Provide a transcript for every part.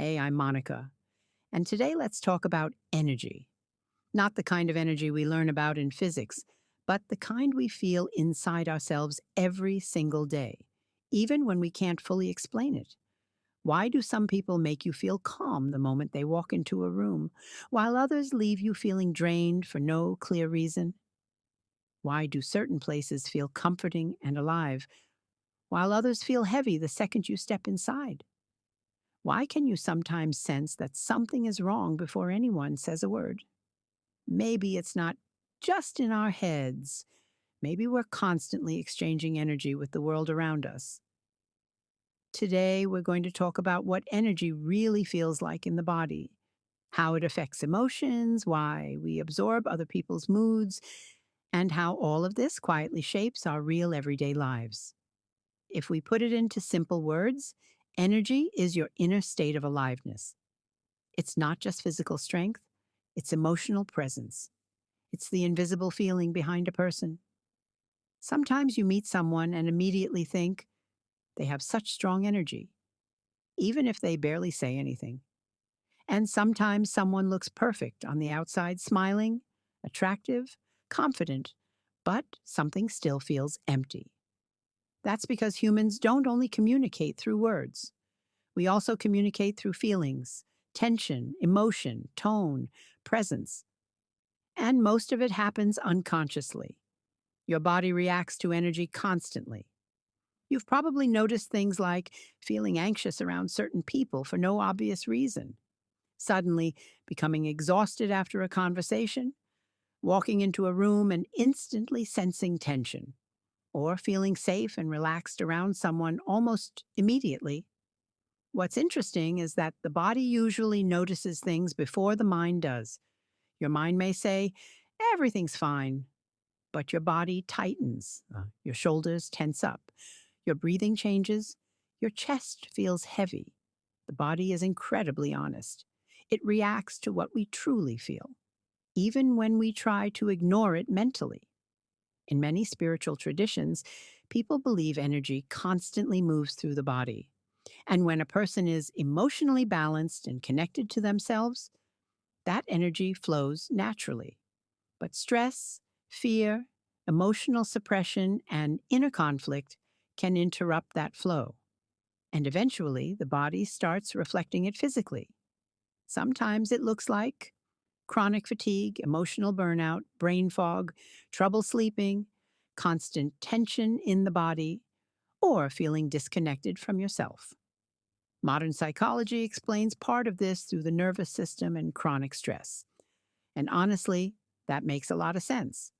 Hey, I'm Monica, and today let's talk about energy. Not the kind of energy we learn about in physics, but the kind we feel inside ourselves every single day, even when we can't fully explain it. Why do some people make you feel calm the moment they walk into a room, while others leave you feeling drained for no clear reason? Why do certain places feel comforting and alive, while others feel heavy the second you step inside? Why can you sometimes sense that something is wrong before anyone says a word? Maybe it's not just in our heads. Maybe we're constantly exchanging energy with the world around us. Today, we're going to talk about what energy really feels like in the body, how it affects emotions, why we absorb other people's moods, and how all of this quietly shapes our real everyday lives. If we put it into simple words, energy is your inner state of aliveness. It's not just physical strength, it's emotional presence. It's the invisible feeling behind a person. Sometimes you meet someone and immediately think they have such strong energy, even if they barely say anything. And sometimes someone looks perfect on the outside, smiling, attractive, confident, but something still feels empty. That's because humans don't only communicate through words. We also communicate through feelings, tension, emotion, tone, presence. And most of it happens unconsciously. Your body reacts to energy constantly. You've probably noticed things like feeling anxious around certain people for no obvious reason, suddenly becoming exhausted after a conversation, walking into a room and instantly sensing tension, or feeling safe and relaxed around someone almost immediately. What's interesting is that the body usually notices things before the mind does. Your mind may say, everything's fine, but your body tightens, your shoulders tense up, your breathing changes, your chest feels heavy. The body is incredibly honest. It reacts to what we truly feel, even when we try to ignore it mentally. In many spiritual traditions, people believe energy constantly moves through the body. And when a person is emotionally balanced and connected to themselves, that energy flows naturally. But stress, fear, emotional suppression, and inner conflict can interrupt that flow. And eventually, the body starts reflecting it physically. Sometimes it looks like chronic fatigue, emotional burnout, brain fog, trouble sleeping, constant tension in the body, or feeling disconnected from yourself. Modern psychology explains part of this through the nervous system and chronic stress. And honestly, that makes a lot of sense.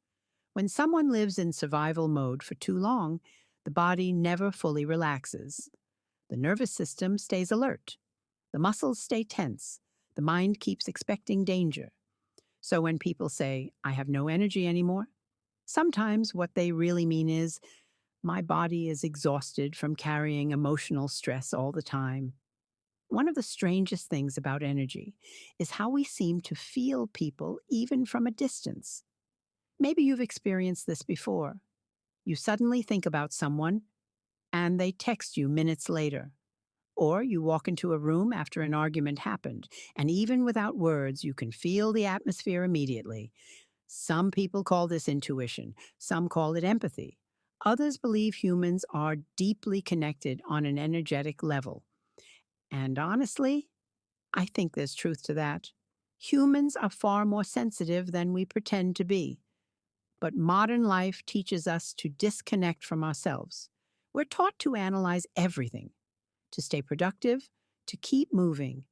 When someone lives in survival mode for too long, the body never fully relaxes. The nervous system stays alert. The muscles stay tense. The mind keeps expecting danger. So when people say, I have no energy anymore, sometimes what they really mean is, my body is exhausted from carrying emotional stress all the time. One of the strangest things about energy is how we seem to feel people even from a distance. Maybe you've experienced this before. You suddenly think about someone and they text you minutes later. Or you walk into a room after an argument happened, and even without words, you can feel the atmosphere immediately. Some people call this intuition, some call it empathy. Others believe humans are deeply connected on an energetic level. And honestly, I think there's truth to that. Humans are far more sensitive than we pretend to be. But modern life teaches us to disconnect from ourselves. We're taught to analyze everything, to stay productive, to keep moving.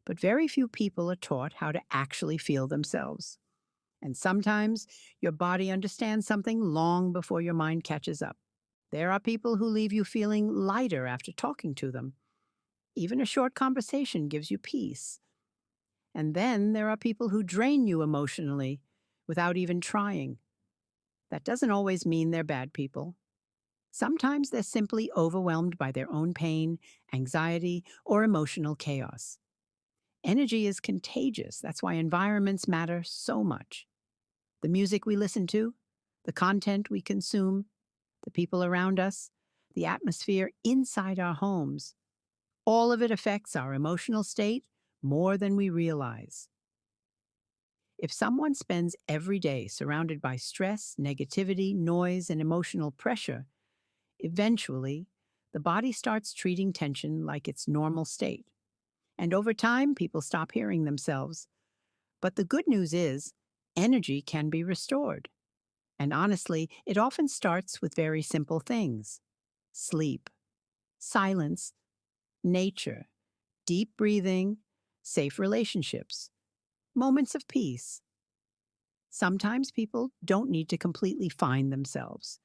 But very few people are taught how to actually feel themselves. And sometimes your body understands something long before your mind catches up. There are people who leave you feeling lighter after talking to them. Even a short conversation gives you peace. And then there are people who drain you emotionally without even trying. That doesn't always mean they're bad people. Sometimes they're simply overwhelmed by their own pain, anxiety, or emotional chaos. Energy is contagious. That's why environments matter so much. The music we listen to, the content we consume, the people around us, the atmosphere inside our homes. All of it affects our emotional state more than we realize. If someone spends every day surrounded by stress, negativity, noise, and emotional pressure, eventually the body starts treating tension like its normal state. And over time, people stop hearing themselves. But the good news is, energy can be restored. And honestly, it often starts with very simple things: sleep, silence, nature, deep breathing, safe relationships, moments of peace. Sometimes people don't need to completely find themselves.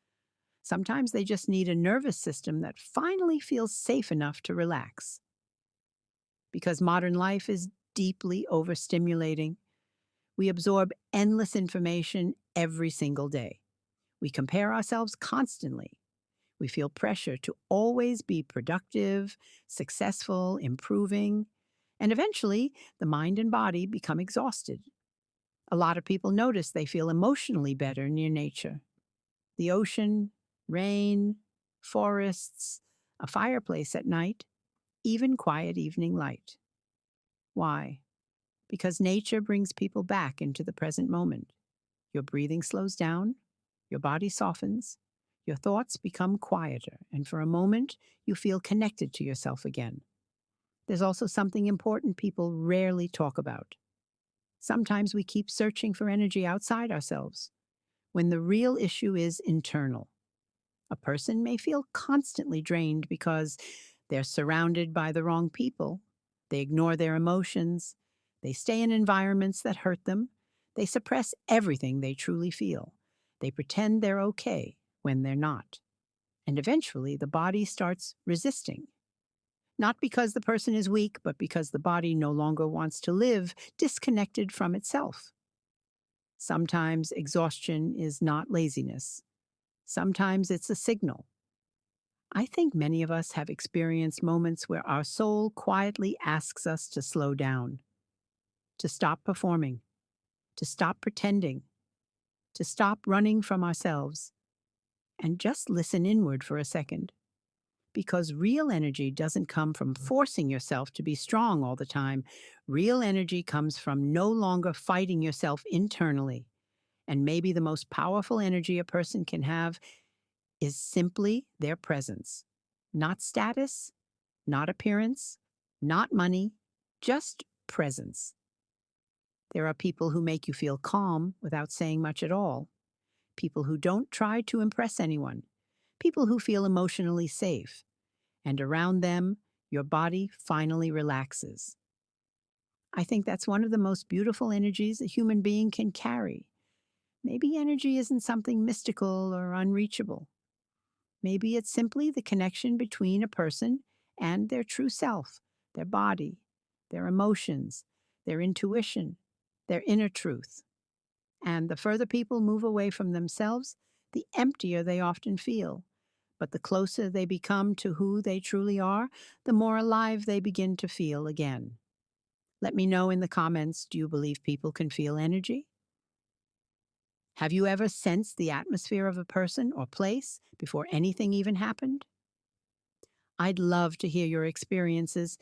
Sometimes they just need a nervous system that finally feels safe enough to relax. Because modern life is deeply overstimulating, we absorb endless information every single day. We compare ourselves constantly. We feel pressure to always be productive, successful, improving, and eventually the mind and body become exhausted. A lot of people notice they feel emotionally better near nature: the ocean, rain, forests, a fireplace at night, even quiet evening light. Why? Because nature brings people back into the present moment. Your breathing slows down, your body softens, your thoughts become quieter, and for a moment, you feel connected to yourself again. There's also something important people rarely talk about. Sometimes we keep searching for energy outside ourselves, when the real issue is internal. A person may feel constantly drained because they're surrounded by the wrong people. They ignore their emotions. They stay in environments that hurt them. They suppress everything they truly feel. They pretend they're okay when they're not. And eventually, the body starts resisting. Not because the person is weak, but because the body no longer wants to live disconnected from itself. Sometimes exhaustion is not laziness. Sometimes it's a signal. I think many of us have experienced moments where our soul quietly asks us to slow down, to stop performing, to stop pretending, to stop running from ourselves, and just listen inward for a second. Because real energy doesn't come from forcing yourself to be strong all the time. Real energy comes from no longer fighting yourself internally. And maybe the most powerful energy a person can have is simply their presence. Not status, not appearance, not money, just presence. There are people who make you feel calm without saying much at all. People who don't try to impress anyone. People who feel emotionally safe. And around them, your body finally relaxes. I think that's one of the most beautiful energies a human being can carry. Maybe energy isn't something mystical or unreachable. Maybe it's simply the connection between a person and their true self, their body, their emotions, their intuition, their inner truth. And the further people move away from themselves, the emptier they often feel. But the closer they become to who they truly are, the more alive they begin to feel again. Let me know in the comments, do you believe people can feel energy? Have you ever sensed the atmosphere of a person or place before anything even happened? I'd love to hear your experiences.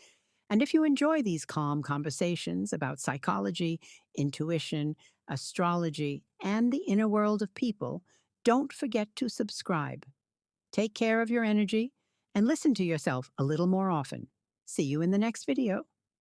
And if you enjoy these calm conversations about psychology, intuition, astrology, and the inner world of people, don't forget to subscribe. Take care of your energy and listen to yourself a little more often. See you in the next video.